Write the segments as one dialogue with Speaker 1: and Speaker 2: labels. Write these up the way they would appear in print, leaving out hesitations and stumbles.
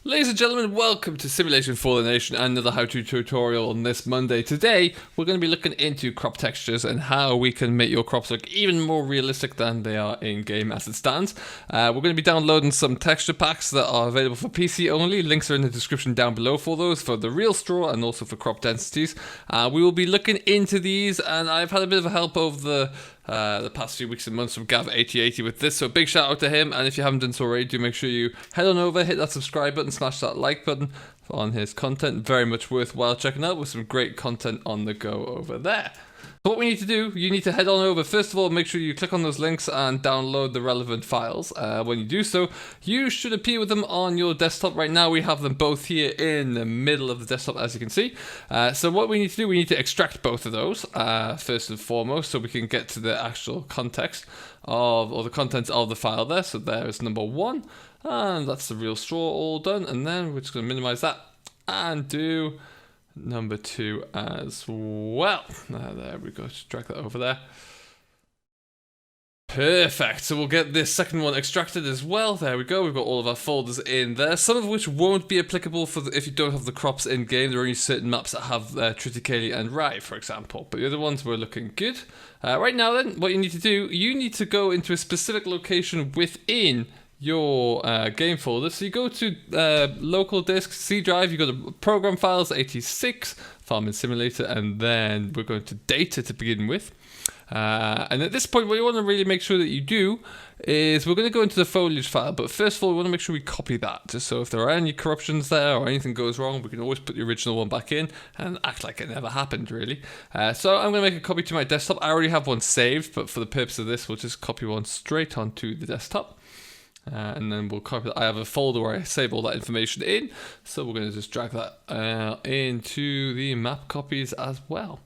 Speaker 1: Ladies and gentlemen, welcome to Simulation for the Nation and another how-to tutorial on this Monday. Today, we're going to be looking into crop textures and how we can make your crops look even more realistic than they are in-game as it stands. We're going to be downloading some texture packs that are available for PC only. Links are in the description down below for those, for the real straw and also for crop densities. We will be looking into these, and I've had a bit of a help over the past few weeks and months from Gav8080 with this, so big shout out to him. And if you haven't done so already, do make sure you head on over, hit that subscribe button, smash that like button on his content. Very much worthwhile checking out, with some great content on the go over there. So what we need to do, you need to head on over. First of all, make sure you click on those links and download the relevant files. When you do so, you should appear with them on your desktop. Right now we have them both here in the middle of the desktop, as you can see. So what we need to do, we need to extract both of those first and foremost, so we can get to the actual context of, or the contents of the file there. So there is number one, and that's the real straw all done. And then we're just going to minimize that and do number two as well. There we go, just drag that over there. Perfect. So we'll get this second one extracted as well. There we go. We've got all of our folders in there, some of which won't be applicable for if you don't have the crops in game. There are only certain maps that have triticale and rye, for example, but the other ones were looking good. Right now then, what you need to do, you need to go into a specific location within your game folder. So you go to local disk, C drive, you go to program files, 86, farming simulator, and then we're going to data to begin with. And at this point, what you want to really make sure that you do is we're going to go into the foliage file, but first of all, we want to make sure we copy that, just so if there are any corruptions there or anything goes wrong, we can always put the original one back in and act like it never happened, really. So I'm going to make a copy to my desktop. I already have one saved, but for the purpose of this, we'll just copy one straight onto the desktop. And then we'll copy that. I have a folder where I save all that information in, so we're going to just drag that into the map copies as well.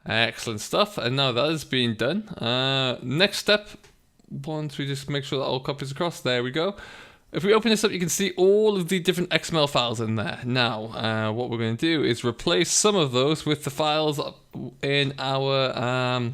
Speaker 1: Excellent stuff. And now that has been done, next step, once we just make sure that all copies across, there we go. If we open this up, you can see all of the different XML files in there. Now, what we're going to do is replace some of those with the files in our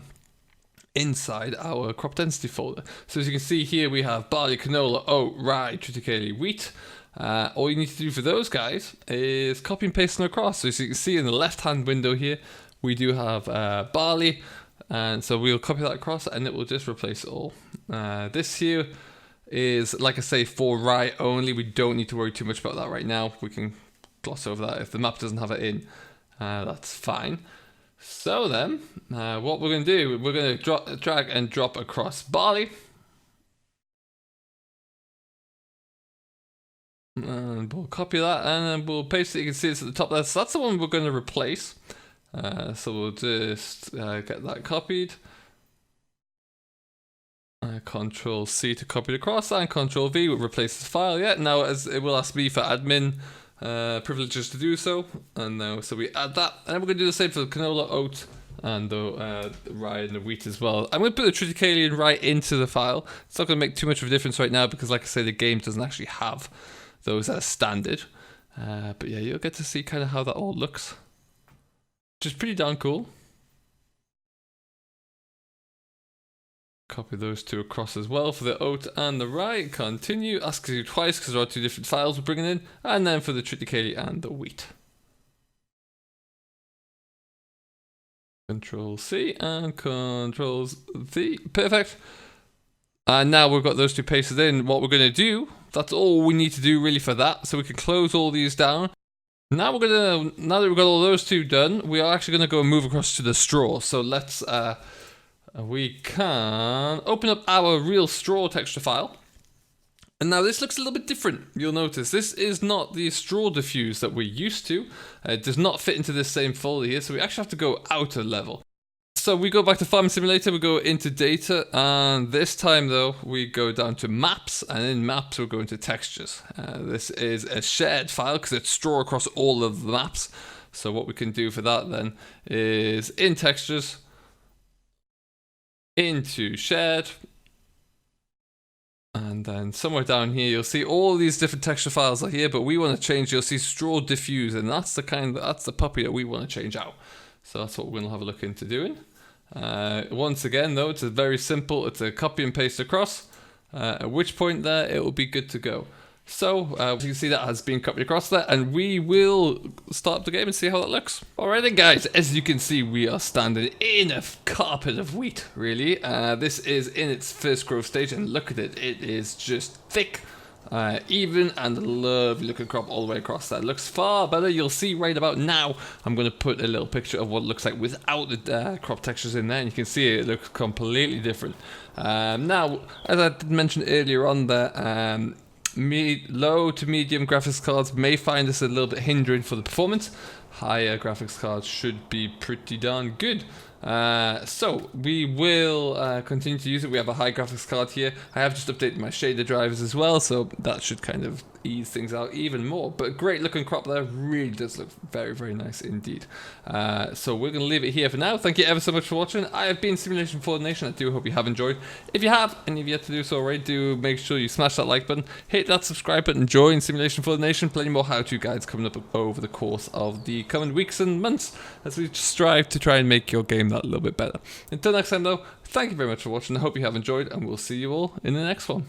Speaker 1: inside our crop density folder. So as you can see here, we have barley, canola, oat, rye, triticale, wheat. All you need to do for those guys is copy and paste them across. So as you can see in the left hand window here, we do have barley, and so we'll copy that across and it will just replace it all. This here is, like I say, for rye only. We don't need to worry too much about that right now. We can gloss over that. If the map doesn't have it in, that's fine. So then, what we're going to do, we're going to drag and drop across barley. And we'll copy that and then we'll paste it. You can see it's at the top there. So that's the one we're going to replace. So we'll just get that copied. Control C to copy it across, and Control V will replace this file. Yeah, now as it will ask me for admin privileges to do so, and now so we add that, and we're going to do the same for the canola, oat, and the rye and the wheat as well. I'm going to put the triticale and rye into the file. It's not going to make too much of a difference right now because, like I say, the game doesn't actually have those as standard. But yeah, you'll get to see kind of how that all looks, which is pretty darn cool. Copy those two across as well for the oat and the rye. Continue, asks you twice because there are two different files we're bringing in, and then for the triticale and the wheat. Control C and Control V. Perfect. And now we've got those two pasted in. What we're going to do, that's all we need to do really for that, so we can close all these down. Now we're gonna, now that we've got all those two done, we are actually gonna go and move across to the straw. So let's we can open up our real straw texture file. And now this looks a little bit different. You'll notice this is not the straw diffuse that we're used to. It does not fit into this same folder here, so we actually have to go out a level. So we go back to Farming Simulator, we go into data, and this time though, we go down to maps, and in maps we'll go into textures. This is a shared file because it's straw across all of the maps. So what we can do for that then is in textures, into shared, and then somewhere down here you'll see all these different texture files are here, but we want to change, you'll see straw diffuse, and that's the puppy that we want to change out. So that's what we're going to have a look into doing. Once again though, it's a very simple, it's a copy and paste across, at which point there it will be good to go. So, as you can see, that has been copied across there, and we will start up the game and see how that looks. Alright then guys, as you can see, we are standing in a carpet of wheat, really. This is in its first growth stage, and look at it, it is just thick, even, and a lovely looking crop all the way across. That looks far better. You'll see right about now, I'm going to put a little picture of what it looks like without the crop textures in there, and you can see it looks completely different. Now, as I did mention earlier on there, low to medium graphics cards may find this a little bit hindering for the performance. Higher graphics cards should be pretty darn good. So we will continue to use it. We have a high graphics card here. I have just updated my shader drivers as well, so that should kind of ease things out even more. But great looking crop there, really does look very, very nice indeed. So we're going to leave it here for now. Thank you ever so much for watching. I have been Simulation for the Nation. I do hope you have enjoyed. If you have, and you've yet to do so already, do make sure you smash that like button, hit that subscribe button, join Simulation for the Nation. Plenty more how-to guides coming up over the course of the coming weeks and months as we strive to try and make your game that little bit better. Until next time though, thank you very much for watching. I hope you have enjoyed, and we'll see you all in the next one.